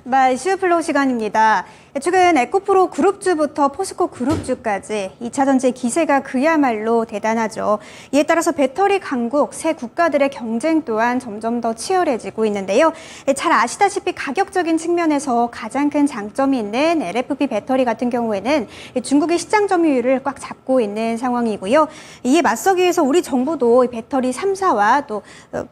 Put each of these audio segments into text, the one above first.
이슈 플로우 시간입니다. 최근 에코프로 그룹주부터 포스코 그룹주까지 2차 전지 기세가 그야말로 대단하죠. 이에 따라서 배터리 강국 세 국가들의 경쟁 또한 점점 더 치열해지고 있는데요. 잘 아시다시피 가격적인 측면에서 가장 큰 장점이 있는 LFP 배터리 같은 경우에는 중국의 시장 점유율을 꽉 잡고 있는 상황이고요. 이에 맞서기 위해서 우리 정부도 배터리 3사와 또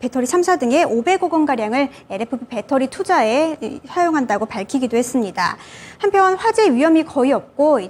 배터리 3사 등의 500억 원가량을 LFP 배터리 투자에 사용한다고 밝히기도 했습니다. 한편 화재 위험이 거의 없고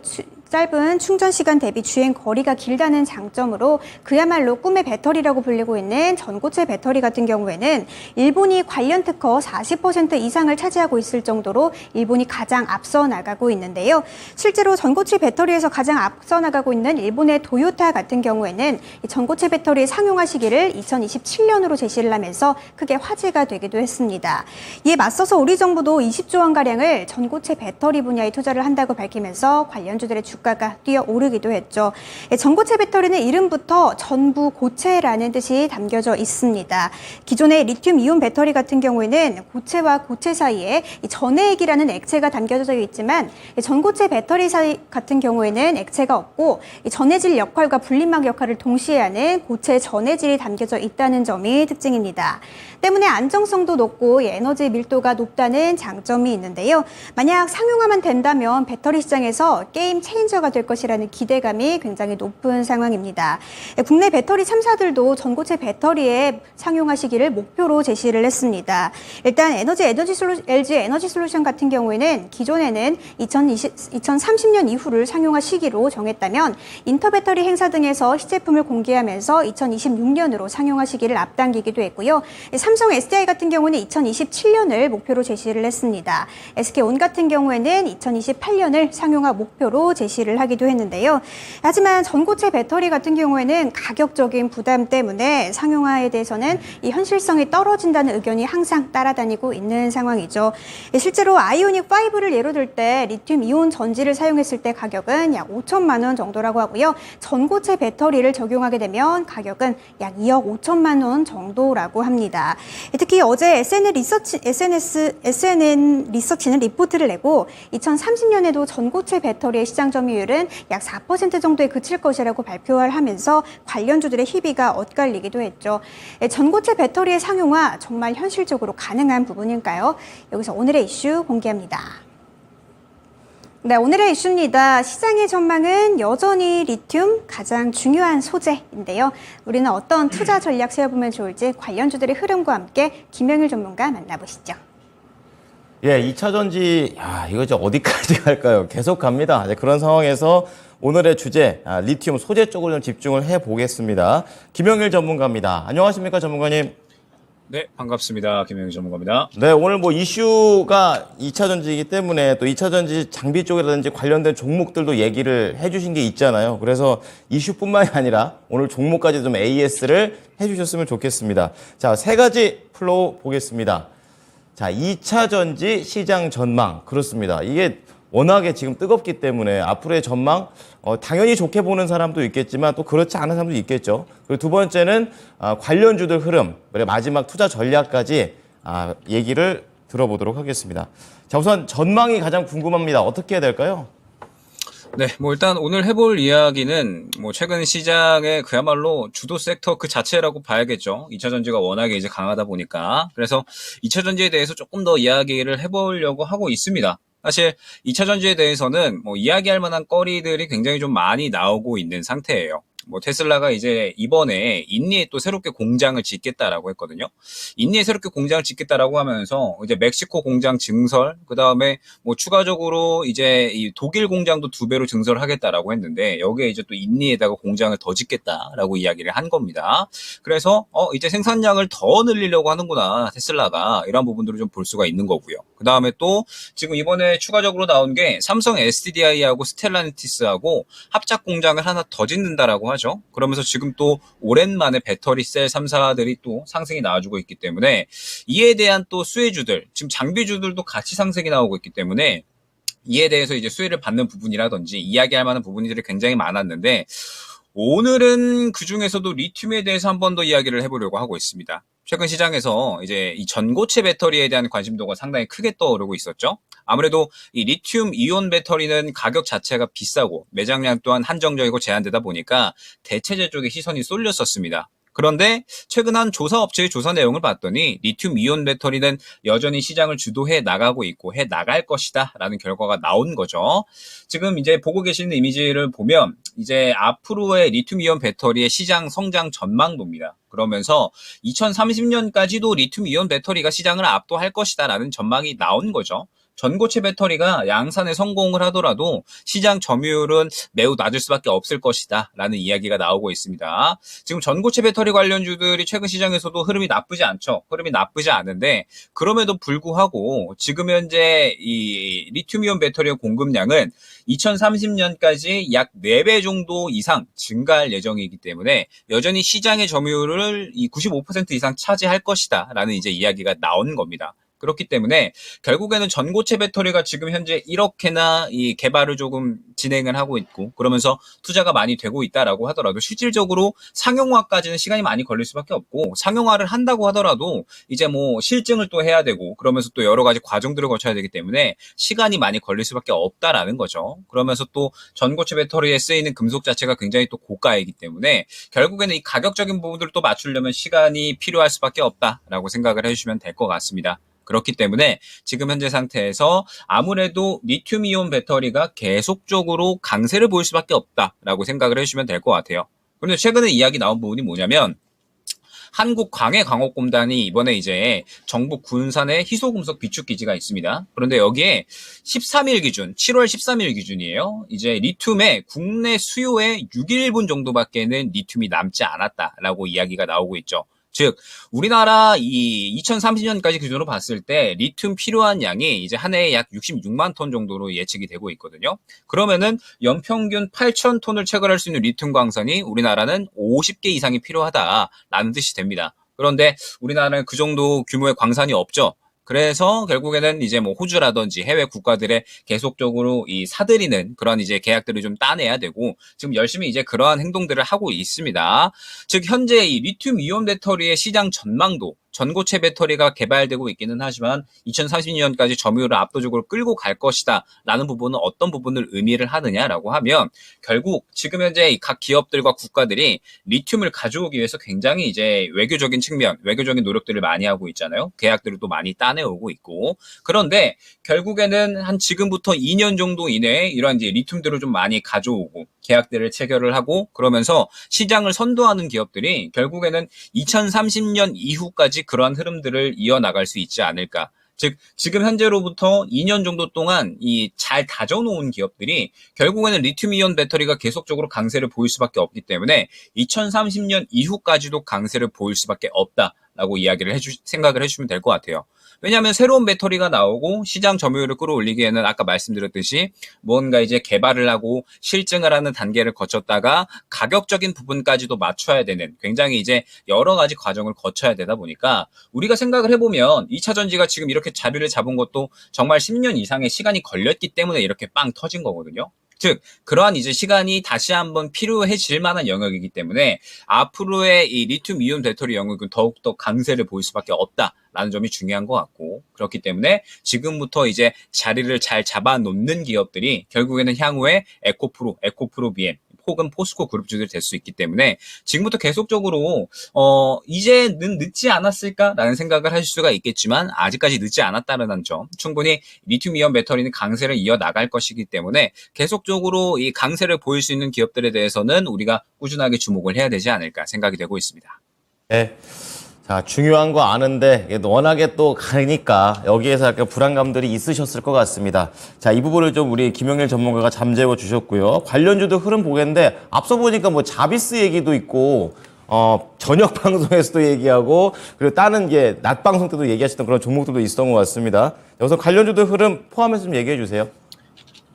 짧은 충전 시간 대비 주행 거리가 길다는 장점으로 그야말로 꿈의 배터리라고 불리고 있는 전고체 배터리 같은 경우에는 일본이 관련 특허 40% 이상을 차지하고 있을 정도로 일본이 가장 앞서 나가고 있는데요. 실제로 전고체 배터리에서 가장 앞서 나가고 있는 일본의 도요타 같은 경우에는 전고체 배터리 상용화 시기를 2027년으로 제시를 하면서 크게 화제가 되기도 했습니다. 이에 맞서서 우리 정부도 20조 원가량을 전고체 배터리 분야에 투자를 한다고 밝히면서 관련주들의 주가가 뛰어오르기도 했죠. 전고체 배터리는 이름부터 전부 고체라는 뜻이 담겨져 있습니다. 기존의 리튬 이온 배터리 같은 경우에는 고체와 고체 사이에 전해액이라는 액체가 담겨져 있지만 전고체 배터리 사이 같은 경우에는 액체가 없고 전해질 역할과 분리막 역할을 동시에 하는 고체 전해질이 담겨져 있다는 점이 특징입니다. 때문에 안정성도 높고 에너지 밀도가 높다는 장점이 있는데요. 만약 상용화만 된다면 배터리 시장에서 게임 체인저가 될 것이라는 기대감이 굉장히 높은 상황입니다. 국내 배터리 3사들도 전고체 배터리의 상용화 시기를 목표로 제시를 했습니다. 일단 LG 에너지 솔루션 같은 경우에는 기존에는 2030년 이후를 상용화 시기로 정했다면 인터배터리 행사 등에서 시제품을 공개하면서 2026년으로 상용화 시기를 앞당기기도 했고요. 삼성 SDI 같은 경우는 2027년을 목표로 제시를 했습니다. SK온 같은 경우에는 2028년을 상용화 목표로 제시를 하기도 했는데요. 하지만 전고체 배터리 같은 경우에는 가격적인 부담 때문에 상용화에 대해서는 이 현실성이 떨어진다는 의견이 항상 따라다니고 있는 상황이죠. 실제로 아이오닉 5를 예로 들 때 리튬 이온 전지를 사용했을 때 가격은 약 5천만 원 정도라고 하고요. 전고체 배터리를 적용하게 되면 가격은 약 2억 5천만 원 정도라고 합니다. 특히 어제 SNN 리서치는 리포트를 내고 2030년에도 전고체 배터리의 시장 점유율은 약 4% 정도에 그칠 것이라고 발표를 하면서 관련주들의 희비가 엇갈리기도 했죠. 전고체 배터리의 상용화 정말 현실적으로 가능한 부분일까요? 여기서 오늘의 이슈 공개합니다. 네, 오늘의 이슈입니다. 시장의 전망은 여전히 리튬 가장 중요한 소재인데요. 우리는 어떤 투자 전략 세워보면 좋을지 관련주들의 흐름과 함께 김영일 전문가 만나보시죠. 예, 2차 전지, 이거 이제 어디까지 갈까요? 계속 갑니다. 그런 상황에서 오늘의 주제, 리튬 소재 쪽으로 좀 집중을 해보겠습니다. 김영일 전문가입니다. 안녕하십니까, 전문가님? 네, 반갑습니다. 김영일 전문가입니다. 네, 오늘 이슈가 2차 전지이기 때문에 또 2차 전지 장비 쪽이라든지 관련된 종목들도 얘기를 해주신 게 있잖아요. 그래서 이슈뿐만이 아니라 오늘 종목까지 좀 AS를 해주셨으면 좋겠습니다. 자, 세 가지 플로우 보겠습니다. 자, 2차 전지 시장 전망. 그렇습니다. 이게 워낙에 지금 뜨겁기 때문에 앞으로의 전망, 당연히 좋게 보는 사람도 있겠지만 또 그렇지 않은 사람도 있겠죠. 그리고 두 번째는 관련주들 흐름, 그리고 마지막 투자 전략까지 얘기를 들어보도록 하겠습니다. 자, 우선 전망이 가장 궁금합니다. 어떻게 해야 될까요? 네, 일단 오늘 해볼 이야기는 최근 시장의 그야말로 주도 섹터 그 자체라고 봐야겠죠. 2차 전지가 워낙에 이제 강하다 보니까. 그래서 2차 전지에 대해서 조금 더 이야기를 해보려고 하고 있습니다. 사실 2차 전지에 대해서는 이야기할 만한 거리들이 굉장히 좀 많이 나오고 있는 상태예요. 테슬라가 이제 이번에 인니에 또 새롭게 공장을 짓겠다라고 했거든요. 인니에 새롭게 공장을 짓겠다라고 하면서 이제 멕시코 공장 증설, 그 다음에 추가적으로 이제 이 독일 공장도 2배로 증설을 하겠다라고 했는데 여기에 이제 또 인니에다가 공장을 더 짓겠다라고 이야기를 한 겁니다. 그래서 이제 생산량을 더 늘리려고 하는구나, 테슬라가. 이런 부분들을 좀 볼 수가 있는 거고요. 그 다음에 또 지금 이번에 추가적으로 나온 게 삼성 SDI하고 스텔라니티스하고 합작 공장을 하나 더 짓는다라고 하죠. 그러면서 지금 또 오랜만에 배터리 셀 3사들이 또 상승이 나와주고 있기 때문에 이에 대한 또 수혜주들, 지금 장비주들도 같이 상승이 나오고 있기 때문에 이에 대해서 이제 수혜를 받는 부분이라든지 이야기할 만한 부분들이 굉장히 많았는데 오늘은 그 중에서도 리튬에 대해서 한 번 더 이야기를 해보려고 하고 있습니다. 최근 시장에서 이제 이 전고체 배터리에 대한 관심도가 상당히 크게 떠오르고 있었죠. 아무래도 이 리튬 이온 배터리는 가격 자체가 비싸고 매장량 또한 한정적이고 제한되다 보니까 대체재 쪽에 시선이 쏠렸었습니다. 그런데 최근 한 조사 업체의 조사 내용을 봤더니 리튬 이온 배터리는 여전히 시장을 주도해 나가고 있고 해 나갈 것이다 라는 결과가 나온 거죠. 지금 이제 보고 계시는 이미지를 보면 이제 앞으로의 리튬 이온 배터리의 시장 성장 전망도입니다. 그러면서 2030년까지도 리튬 이온 배터리가 시장을 압도할 것이다 라는 전망이 나온 거죠. 전고체 배터리가 양산에 성공을 하더라도 시장 점유율은 매우 낮을 수밖에 없을 것이다 라는 이야기가 나오고 있습니다. 지금 전고체 배터리 관련주들이 최근 시장에서도 흐름이 나쁘지 않죠. 흐름이 나쁘지 않은데 그럼에도 불구하고 지금 현재 이 리튬이온 배터리의 공급량은 2030년까지 약 4배 정도 이상 증가할 예정이기 때문에 여전히 시장의 점유율을 이 95% 이상 차지할 것이다 라는 이제 이야기가 나온 겁니다. 그렇기 때문에 결국에는 전고체 배터리가 지금 현재 이렇게나 이 개발을 조금 진행을 하고 있고 그러면서 투자가 많이 되고 있다라고 하더라도 실질적으로 상용화까지는 시간이 많이 걸릴 수밖에 없고 상용화를 한다고 하더라도 이제 뭐 실증을 또 해야 되고 그러면서 또 여러 가지 과정들을 거쳐야 되기 때문에 시간이 많이 걸릴 수밖에 없다라는 거죠. 그러면서 또 전고체 배터리에 쓰이는 금속 자체가 굉장히 또 고가이기 때문에 결국에는 이 가격적인 부분들을 또 맞추려면 시간이 필요할 수밖에 없다라고 생각을 해주시면 될 것 같습니다. 그렇기 때문에 지금 현재 상태에서 아무래도 리튬이온 배터리가 계속적으로 강세를 보일 수밖에 없다라고 생각을 해주시면 될 것 같아요. 그런데 최근에 이야기 나온 부분이 뭐냐면 한국광해광업공단이 이번에 이제 정부 군산에 희소금속 비축기지가 있습니다. 그런데 여기에 13일 기준, 7월 13일 기준이에요. 이제 리튬의 국내 수요의 6일분 정도밖에는 리튬이 남지 않았다라고 이야기가 나오고 있죠. 즉 우리나라 이 2030년까지 기준으로 봤을 때 리튬 필요한 양이 이제 한 해에 약 66만 톤 정도로 예측이 되고 있거든요. 그러면은 연평균 8천 톤을 채굴할 수 있는 리튬 광산이 우리나라는 50개 이상이 필요하다라는 뜻이 됩니다. 그런데 우리나라는 그 정도 규모의 광산이 없죠. 그래서 결국에는 이제 뭐 호주라든지 해외 국가들의 계속적으로 이 사들이는 그런 이제 계약들을 좀 따내야 되고 지금 열심히 이제 그러한 행동들을 하고 있습니다. 즉 현재 이 리튬 이온 배터리의 시장 전망도 전고체 배터리가 개발되고 있기는 하지만 2030년까지 점유율을 압도적으로 끌고 갈 것이다 라는 부분은 어떤 부분을 의미를 하느냐라고 하면 결국 지금 현재 각 기업들과 국가들이 리튬을 가져오기 위해서 굉장히 이제 외교적인 측면, 외교적인 노력들을 많이 하고 있잖아요. 계약들을 또 많이 따내오고 있고 그런데 결국에는 한 지금부터 2년 정도 이내에 이러한 이제 리튬들을 좀 많이 가져오고 계약들을 체결을 하고 그러면서 시장을 선도하는 기업들이 결국에는 2030년 이후까지 그러한 흐름들을 이어나갈 수 있지 않을까. 즉 지금 현재로부터 2년 정도 동안 이 잘 다져놓은 기업들이 결국에는 리튬이온 배터리가 계속적으로 강세를 보일 수밖에 없기 때문에 2030년 이후까지도 강세를 보일 수밖에 없다라고 이야기를 생각을 해주시면 될 것 같아요. 왜냐하면 새로운 배터리가 나오고 시장 점유율을 끌어올리기에는 아까 말씀드렸듯이 뭔가 이제 개발을 하고 실증을 하는 단계를 거쳤다가 가격적인 부분까지도 맞춰야 되는 굉장히 이제 여러 가지 과정을 거쳐야 되다 보니까 우리가 생각을 해보면 2차 전지가 지금 이렇게 자리를 잡은 것도 정말 10년 이상의 시간이 걸렸기 때문에 이렇게 빵 터진 거거든요. 즉 그러한 이제 시간이 다시 한번 필요해질 만한 영역이기 때문에 앞으로의 이 리튬 이온 배터리 영역은 더욱더 강세를 보일 수밖에 없다라는 점이 중요한 것 같고 그렇기 때문에 지금부터 이제 자리를 잘 잡아놓는 기업들이 결국에는 향후에 에코프로 BM 혹은 포스코 그룹주들이 될 수 있기 때문에 지금부터 계속적으로 이제는 늦지 않았을까라는 생각을 하실 수가 있겠지만 아직까지 늦지 않았다는 점 충분히 리튬이온 배터리는 강세를 이어나갈 것이기 때문에 계속적으로 이 강세를 보일 수 있는 기업들에 대해서는 우리가 꾸준하게 주목을 해야 되지 않을까 생각이 되고 있습니다. 네. 자, 중요한 거 아는데 이게 워낙에 또 가니까 여기에서 약간 불안감들이 있으셨을 것 같습니다. 자, 이 부분을 좀 우리 김영일 전문가가 잠재워 주셨고요. 관련주도 흐름 보겠는데 앞서 보니까 뭐 자비스 얘기도 있고 저녁 방송에서도 얘기하고 그리고 다른 게 낮 방송 때도 얘기하셨던 그런 종목들도 있었던 것 같습니다. 여기서 관련주도 흐름 포함해서 좀 얘기해 주세요.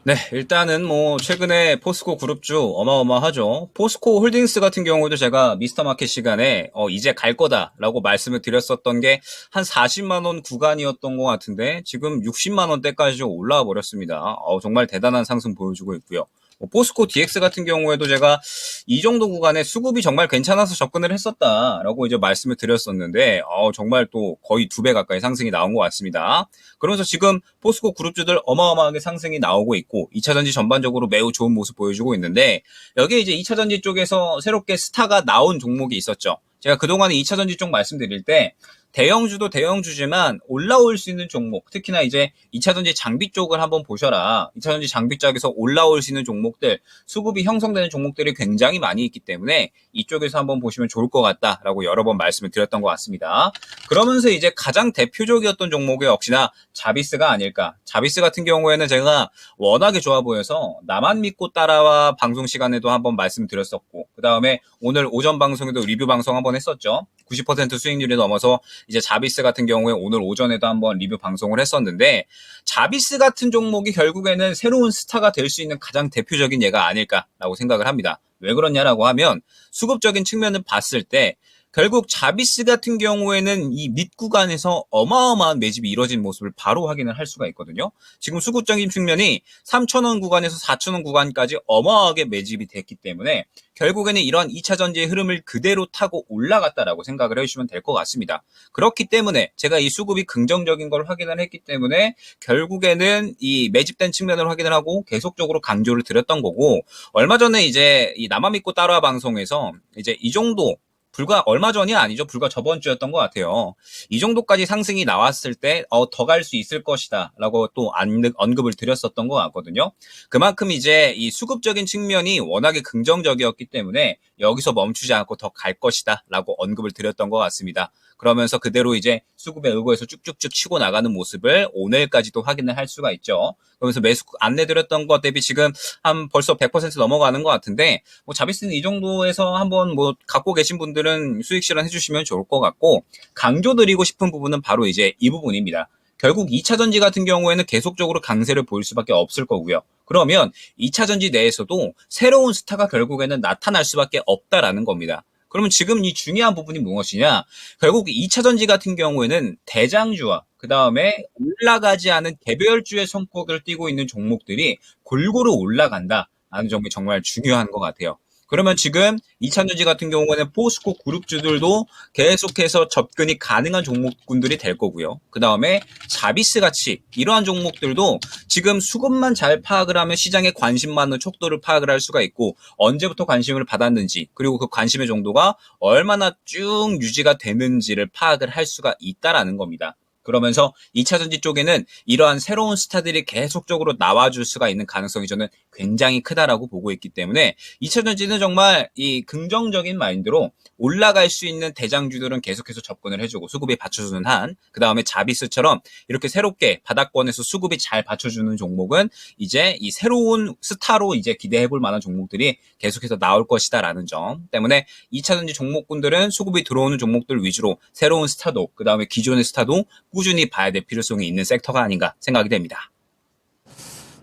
네, 일단은 뭐 최근에 포스코 그룹주 어마어마하죠. 포스코 홀딩스 같은 경우도 제가 미스터마켓 시간에 이제 갈 거다라고 말씀을 드렸었던 게 한 40만 원 구간이었던 것 같은데 지금 60만 원대까지 올라와 버렸습니다. 정말 대단한 상승 보여주고 있고요. 포스코 DX 같은 경우에도 제가 이 정도 구간에 수급이 정말 괜찮아서 접근을 했었다라고 이제 말씀을 드렸었는데, 정말 또 거의 2배 가까이 상승이 나온 것 같습니다. 그러면서 지금 포스코 그룹주들 어마어마하게 상승이 나오고 있고, 2차전지 전반적으로 매우 좋은 모습 보여주고 있는데, 여기에 이제 2차전지 쪽에서 새롭게 스타가 나온 종목이 있었죠. 제가 그동안에 2차전지 쪽 말씀드릴 때, 대형주도 대형주지만 올라올 수 있는 종목, 특히나 이제 2차전지 장비 쪽을 한번 보셔라. 2차전지 장비 쪽에서 올라올 수 있는 종목들, 수급이 형성되는 종목들이 굉장히 많이 있기 때문에 이쪽에서 한번 보시면 좋을 것 같다라고 여러 번 말씀을 드렸던 것 같습니다. 그러면서 이제 가장 대표적이었던 종목이 역시나 자비스가 아닐까. 자비스 같은 경우에는 제가 워낙에 좋아 보여서 나만 믿고 따라와 방송 시간에도 한번 말씀드렸었고, 그 다음에 오늘 오전 방송에도 리뷰 방송 한번 했었죠. 90% 수익률이 넘어서 이제 자비스 같은 경우에 오늘 오전에도 한번 리뷰 방송을 했었는데, 자비스 같은 종목이 결국에는 새로운 스타가 될 수 있는 가장 대표적인 예가 아닐까라고 생각을 합니다. 왜 그러냐라고 하면 수급적인 측면을 봤을 때 결국 자비스 같은 경우에는 이 밑구간에서 어마어마한 매집이 이뤄진 모습을 바로 확인을 할 수가 있거든요. 지금 수급적인 측면이 3,000원 구간에서 4,000원 구간까지 어마어마하게 매집이 됐기 때문에 결국에는 이런 2차 전지의 흐름을 그대로 타고 올라갔다라고 생각을 해주시면 될 것 같습니다. 그렇기 때문에 제가 이 수급이 긍정적인 걸 확인을 했기 때문에 결국에는 이 매집된 측면을 확인을 하고 계속적으로 강조를 드렸던 거고, 얼마 전에 이제 이 나만 믿고 따라와 방송에서 이제 이 정도 불과 얼마 전이 아니죠. 불과 저번 주였던 것 같아요. 이 정도까지 상승이 나왔을 때 더 갈 수 있을 것이다 라고 또 언급을 드렸었던 것 같거든요. 그만큼 이제 이 수급적인 측면이 워낙에 긍정적이었기 때문에 여기서 멈추지 않고 더 갈 것이다 라고 언급을 드렸던 것 같습니다. 그러면서 그대로 이제 수급에 의거해서 쭉쭉쭉 치고 나가는 모습을 오늘까지도 확인을 할 수가 있죠. 그러면서 매수 안내드렸던 것 대비 지금 한 벌써 100% 넘어가는 것 같은데, 뭐 자비스는 이 정도에서 한번 뭐 갖고 계신 분들은 수익 실현 해주시면 좋을 것 같고, 강조드리고 싶은 부분은 바로 이제 이 부분입니다. 결국 2차 전지 같은 경우에는 계속적으로 강세를 보일 수밖에 없을 거고요. 그러면 2차 전지 내에서도 새로운 스타가 결국에는 나타날 수밖에 없다라는 겁니다. 그러면 지금 이 중요한 부분이 무엇이냐? 결국 2차 전지 같은 경우에는 대장주와 그 다음에 올라가지 않은 개별주의 손꼽을 띄고 있는 종목들이 골고루 올라간다라는 점이 정말 중요한 것 같아요. 그러면 지금 2차 전지 같은 경우에는 포스코 그룹주들도 계속해서 접근이 가능한 종목군들이 될 거고요. 그 다음에 자비스 같이 이러한 종목들도 지금 수급만 잘 파악을 하면 시장에 관심 많은 촉도를 파악을 할 수가 있고, 언제부터 관심을 받았는지, 그리고 그 관심의 정도가 얼마나 쭉 유지가 되는지를 파악을 할 수가 있다라는 겁니다. 그러면서 2차 전지 쪽에는 이러한 새로운 스타들이 계속적으로 나와줄 수가 있는 가능성이 저는 굉장히 크다라고 보고 있기 때문에 2차 전지는 정말 이 긍정적인 마인드로 올라갈 수 있는 대장주들은 계속해서 접근을 해주고 수급이 받쳐주는 한, 그 다음에 자비스처럼 이렇게 새롭게 바닥권에서 수급이 잘 받쳐주는 종목은 이제 이 새로운 스타로 이제 기대해볼 만한 종목들이 계속해서 나올 것이다라는 점 때문에 2차 전지 종목군들은 수급이 들어오는 종목들 위주로 새로운 스타도, 그 다음에 기존의 스타도 꾸준히 봐야 될 필요성이 있는 섹터가 아닌가 생각이 됩니다.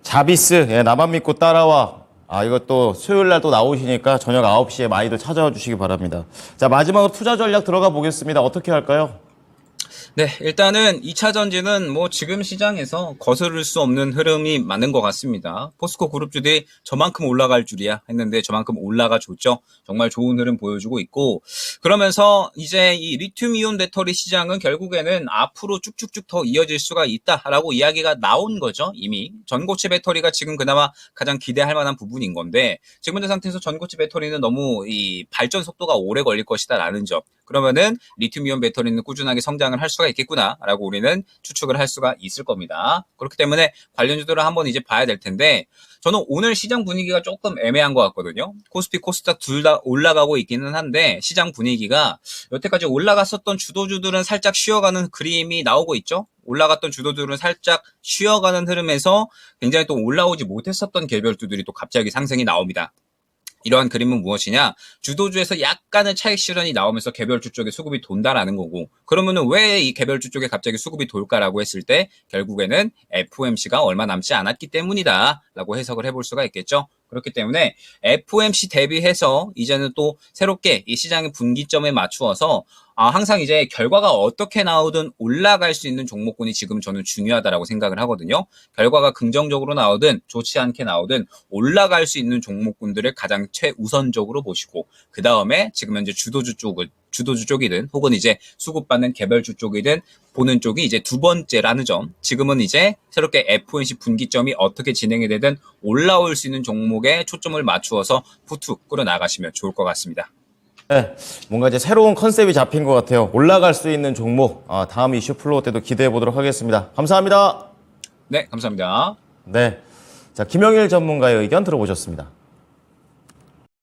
자비스, 예, 나만 믿고 따라와. 이것도 수요일 날 또 나오시니까 저녁 9시에 많이들 찾아와 주시기 바랍니다. 자, 마지막으로 투자 전략 들어가 보겠습니다. 어떻게 할까요? 네, 일단은 2차 전지는 뭐 지금 시장에서 거스를 수 없는 흐름이 많은 것 같습니다. 포스코 그룹주들이 저만큼 올라갈 줄이야 했는데 저만큼 올라가 줬죠. 정말 좋은 흐름 보여주고 있고, 그러면서 이제 이 리튬이온 배터리 시장은 결국에는 앞으로 쭉쭉쭉 더 이어질 수가 있다라고 이야기가 나온 거죠. 이미 전고체 배터리가 지금 그나마 가장 기대할 만한 부분인 건데, 지금 현재 상태에서 전고체 배터리는 너무 이 발전 속도가 오래 걸릴 것이다라는 점, 그러면은 리튬이온 배터리는 꾸준하게 성장을 할 수가 있겠구나라고 우리는 추측을 할 수가 있을 겁니다. 그렇기 때문에 관련주들을 한번 이제 봐야 될 텐데, 저는 오늘 시장 분위기가 조금 애매한 것 같거든요. 코스피, 코스닥 둘 다 올라가고 있기는 한데 시장 분위기가 여태까지 올라갔었던 주도주들은 살짝 쉬어가는 그림이 나오고 있죠. 올라갔던 주도주들은 살짝 쉬어가는 흐름에서 굉장히 또 올라오지 못했었던 개별주들이 또 갑자기 상승이 나옵니다. 이러한 그림은 무엇이냐? 주도주에서 약간의 차익 실현이 나오면서 개별주 쪽에 수급이 돈다라는 거고, 그러면은 왜 이 개별주 쪽에 갑자기 수급이 돌까라고 했을 때 결국에는 FOMC가 얼마 남지 않았기 때문이다 라고 해석을 해볼 수가 있겠죠. 그렇기 때문에 FOMC 대비해서 이제는 또 새롭게 이 시장의 분기점에 맞추어서 항상 이제 결과가 어떻게 나오든 올라갈 수 있는 종목군이 지금 저는 중요하다라고 생각을 하거든요. 결과가 긍정적으로 나오든 좋지 않게 나오든 올라갈 수 있는 종목군들을 가장 최우선적으로 보시고, 그 다음에 지금 현재 주도주 쪽이든 혹은 이제 수급받는 개별주 쪽이든 보는 쪽이 이제 두 번째라는 점. 지금은 이제 새롭게 FOMC 분기점이 어떻게 진행이 되든 올라올 수 있는 종목에 초점을 맞추어서 푸트 끌어나가시면 좋을 것 같습니다. 네, 뭔가 이제 새로운 컨셉이 잡힌 것 같아요. 올라갈 수 있는 종목, 다음 이슈 플로우 때도 기대해 보도록 하겠습니다. 감사합니다. 네, 감사합니다. 네, 자 김영일 전문가의 의견 들어보셨습니다.